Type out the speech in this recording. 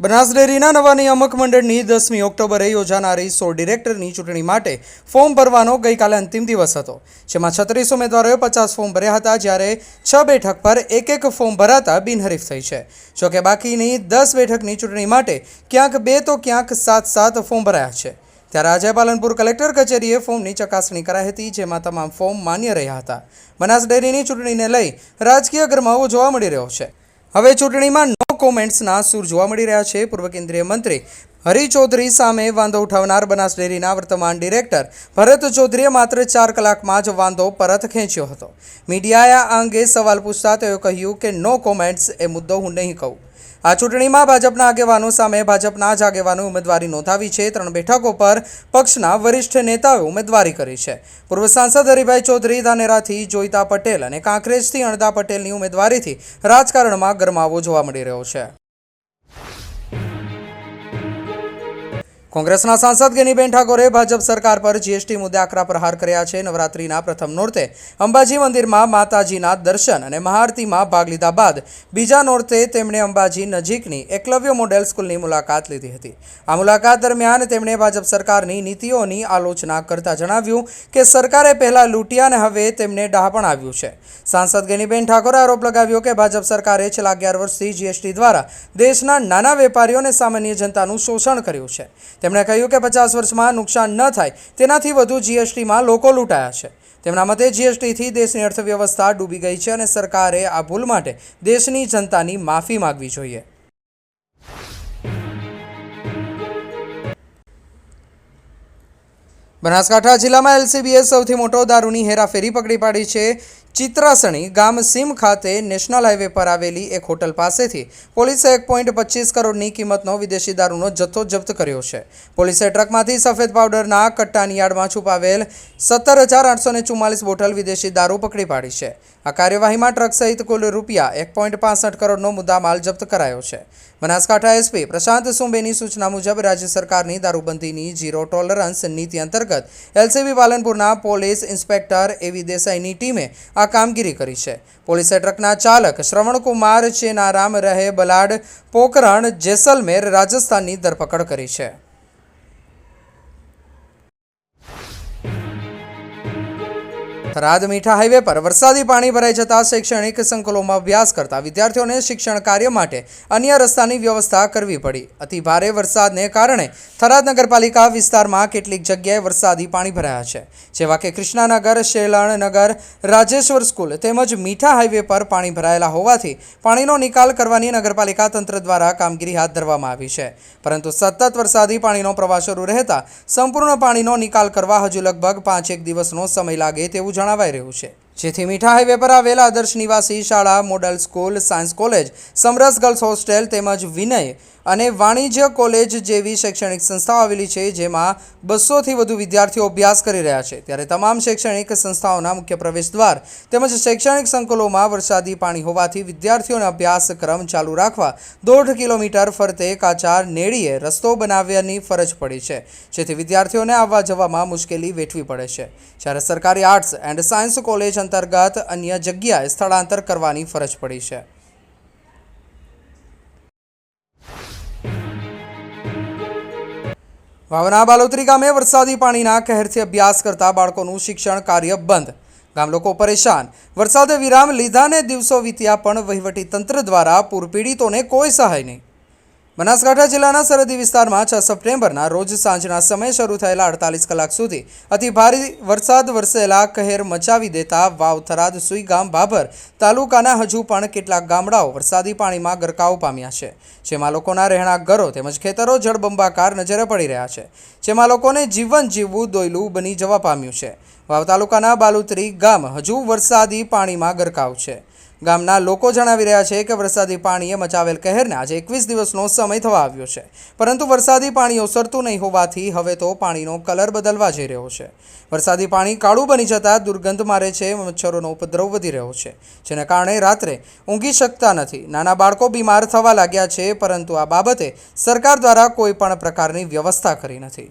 બનાસ ડેરીના નવા નિયામક મંડળની 10મી ઓક્ટોબરે યોજાનારી 16 ડિરેક્ટરની ચૂંટણી માટે ફોર્મ ભરવાનો ગઈકાલે અંતિમ દિવસ હતો, જેમાં 36 ઉમેદવારોએ 50 ફોર્મ ભર્યા હતા, જ્યારે 6 બેઠક પર એક ફોર્મ ભરાતા બિનહરીફ થઈ છે। જોકે બાકીની 10 બેઠકની ચૂંટણી માટે ક્યાંક 2 તો ક્યાંક 7 ફોર્મ ભરાયા છે। ત્યારે આજે પાલનપુર કલેક્ટર કચેરીએ ફોર્મની ચકાસણી કરાઈ હતી, જેમાં તમામ ફોર્મ માન્ય રહ્યા હતા। બનાસ ડેરીની ચૂંટણીને લઈ રાજકીય ગરમાવો જોવા મળી રહ્યો છે। હવે ચૂંટણીમાં નો કોમેન્ટ્સના સૂર જોવા મળી રહ્યા છે। પૂર્વ કેન્દ્રીય મંત્રી હરી ચૌધરી સામે વાંધો ઉઠાવનાર બનાસ ડેરીના વર્તમાન ડિરેક્ટર ભરત ચૌધરીએ માત્ર 4 કલાકમાં જ વાંધો પરત ખેંચ્યો હતો। મીડિયાએ આ અંગે સવાલ પૂછતા તેઓએ કહ્યું કે નો કોમેન્ટ્સ એ મુદ્દો હું નહીં કહું। આ ચૂંટણીમાં ભાજપના આગેવાનો સામે ભાજપના જ આગેવાનો ઉમેદવારી નોંધાવી છે। 3 બેઠકો પર પક્ષના વરિષ્ઠ નેતાઓએ ઉમેદવારી કરી છે। પૂર્વ સાંસદ હરિભાઈ ચૌધરી ધાનેરાથી જોઈતા પટેલ અને કાંકરેજથી અણદા પટેલની ઉમેદવારીથી રાજકારણમાં ગરમાવો જોવા મળી રહ્યો છે। કોંગ્રેસના સાંસદ ગેનીબેન ઠાકોરે ભાજપ સરકાર પર જીએસટી મુદ્દે આકરા પ્રહાર કર્યા છે। નવરાત્રિના પ્રથમ નોરતે અંબાજી મંદિરમાં માતાજીના દર્શન અને મહાઆરતીમાં ભાગ લીધા બાદ બીજા નોરતે તેમણે અંબાજી નજીકની એકલવ્ય મોડેલ સ્કૂલની મુલાકાત લીધી હતી। આ મુલાકાત દરમિયાન તેમણે ભાજપ સરકારની નીતિઓની આલોચના કરતા જણાવ્યું કે સરકારે પહેલા લૂંટ્યા અને હવે તેમને ડહાપણ આવ્યું છે। સાંસદ ગેનીબેન ઠાકોરે આરોપ લગાવ્યો કે ભાજપ સરકારે છેલ્લા 11 વર્ષથી જીએસટી દ્વારા દેશના નાના વેપારીઓ અને સામાન્ય જનતાનું શોષણ કર્યું છે। તેમણે કહ્યું કે 50 વર્ષમાં નુકસાન ન થાય તેનાથી વધુ જીએસટીમાં લોકો લૂંટાયા છે। તેમના મતે જીએસટીથી દેશની અર્થવ્યવસ્થા ડૂબી ગઈ છે અને સરકારે આ ભૂલ માટે દેશની જનતાની માફી માંગવી જોઈએ। બનાસકાંઠા જિલ્લામાં એલસીબીએ સૌથી મોટો દારૂની હેરાફેરી પકડી પાડી છે। ચિત્રાસણી ગામ સીમ ખાતે નેશનલ હાઈવે પર આવેલી એક હોટલ પાસેથી પોલીસે 1.25 કરોડની કિંમતનો વિદેશી દારૂનો જથ્થો જપ્ત કર્યો છે। પોલીસે ટ્રકમાંથી સફેદ પાવડરના કટ્ટાની યાર્ડમાં છુપાવેલ 17,844 બોટલ વિદેશી દારૂ પકડી પાડી છે। આ કાર્યવાહીમાં ટ્રક સહિત કુલ રૂપિયા 1.65 કરોડનો મુદ્દામાલ જપ્ત કરાયો છે। બનાસકાંઠા એસપી પ્રશાંત સુંબેની સૂચના મુજબ રાજ્ય સરકારની દારૂબંધીની ઝીરો ટોલરન્સ નીતિ અંતર્ગત એલસીબી પાલનપુરના પોલીસ ઇન્સ્પેક્ટર એવી દેસાઈની ટીમે આ કામગીરી કરી છે। પોલીસે ટ્રકના ચાલક શ્રવણકુમાર ચેનારામ રહે બલાડ પોકરણ જેસલમેર રાજસ્થાનની ધરપકડ કરી છે। થરાદ મીઠા હાઈવે પર વરસાદી પાણી ભરાઈ જતા શૈક્ષણિક સંકુલોમાં અભ્યાસ કરતા વિદ્યાર્થીઓને શિક્ષણ કાર્ય માટે અન્ય રસ્તાની વ્યવસ્થા કરવી પડી। અતિ ભારે વરસાદને કારણે થરાદ નગરપાલિકા વિસ્તારમાં કેટલીક જગ્યાએ વરસાદી પાણી ભરાયા છે, જેવા કે કૃષ્ણાનગર, શેલણનગર, રાજેશ્વર સ્કૂલ તેમજ મીઠા હાઈવે પર પાણી ભરાયેલા હોવાથી પાણીનો નિકાલ કરવાની નગરપાલિકા તંત્ર દ્વારા કામગીરી હાથ ધરવામાં આવી છે, પરંતુ સતત વરસાદી પાણીનો પ્રવાહ શરૂ રહેતા સંપૂર્ણ પાણીનો નિકાલ કરવા હજુ લગભગ 5-1 દિવસનો સમય લાગે તેવું જણાવાઈ રહ્યું છે, જેથી મીઠા હાઈવે પર આવેલા આદર્શ નિવાસી શાળા, મોડલ સ્કૂલ, સાયન્સ કોલેજ, સમરસ ગર્લ્સ હોસ્ટેલ તેમજ વિનય અને વાણિજ્ય કોલેજ જેવી શૈક્ષણિક સંસ્થાઓ આવેલી છે, જેમાં 200થી વધુ વિદ્યાર્થીઓ અભ્યાસ કરી રહ્યા છે। ત્યારે તમામ શૈક્ષણિક સંસ્થાઓના મુખ્ય પ્રવેશદ્વાર તેમજ શૈક્ષણિક સંકુલોમાં વરસાદી પાણી હોવાથી વિદ્યાર્થીઓને અભ્યાસક્રમ ચાલુ રાખવા 1.5 કિલોમીટર ફરતે કાચા નેળીએ રસ્તો બનાવવાની ફરજ પડી છે, જેથી વિદ્યાર્થીઓને આવવા જવામાં મુશ્કેલી વેઠવી પડે છે, જ્યારે સરકારી આર્ટ્સ એન્ડ સાયન્સ કોલેજ અંતર્ગત અન્ય જગ્યાએ સ્થળાંતર કરવાની ફરજ પડી છે। વાવના બાલોતરી ગામે વરસાદી પાણીના કહેરથી અભ્યાસ કરતા બાળકોનું શિક્ષણ કાર્ય બંધ, ગામ લોકો પરેશાન। વરસાદે વિરામ લીધાને દિવસો વીત્યા પણ વહીવટી તંત્ર દ્વારા પૂરપીડિતોને કોઈ સહાય નહીં। બનાસકાંઠા જિલ્લાના સરહદી વિસ્તારમાં 6 સપ્ટેમ્બરના રોજ સાંજના સમયે શરૂ થયેલા 48 કલાક સુધી અતિ ભારે વરસાદ વરસેલા કહેર મચાવી દેતા વાવ, થરાદ, સુઈગામ, ભાભર તાલુકાના હજુ પણ કેટલાક ગામડાઓ વરસાદી પાણીમાં ગરકાવ પામ્યા છે, જેમાં લોકોના રહેણાંક ઘરો તેમજ ખેતરો જળબંબાકાર નજરે પડી રહ્યા છે, જેમાં લોકોને જીવન જીવવું દોયલું બની જવા પામ્યું છે। વાવ તાલુકાના બાલુતરી ગામ હજુ વરસાદી પાણીમાં ગરકાવ છે। ગામના લોકો જણાવી રહ્યા છે કે વરસાદી પાણીએ મચાવેલ કહેરને આજે 21 દિવસનો સમય થવા આવ્યો છે, પરંતુ વરસાદી પાણી ઓસરતું નહીં હોવાથી હવે તો પાણીનો કલર બદલવા જઈ રહ્યો છે। વરસાદી પાણી કાળું બની જતાં દુર્ગંધ મારે છે, મચ્છરોનો ઉપદ્રવ વધી રહ્યો છે, જેને કારણે રાત્રે ઊંઘી શકતા નથી। નાના બાળકો બીમાર થવા લાગ્યા છે, પરંતુ આ બાબતે સરકાર દ્વારા કોઈ પણ પ્રકારની વ્યવસ્થા કરી નથી।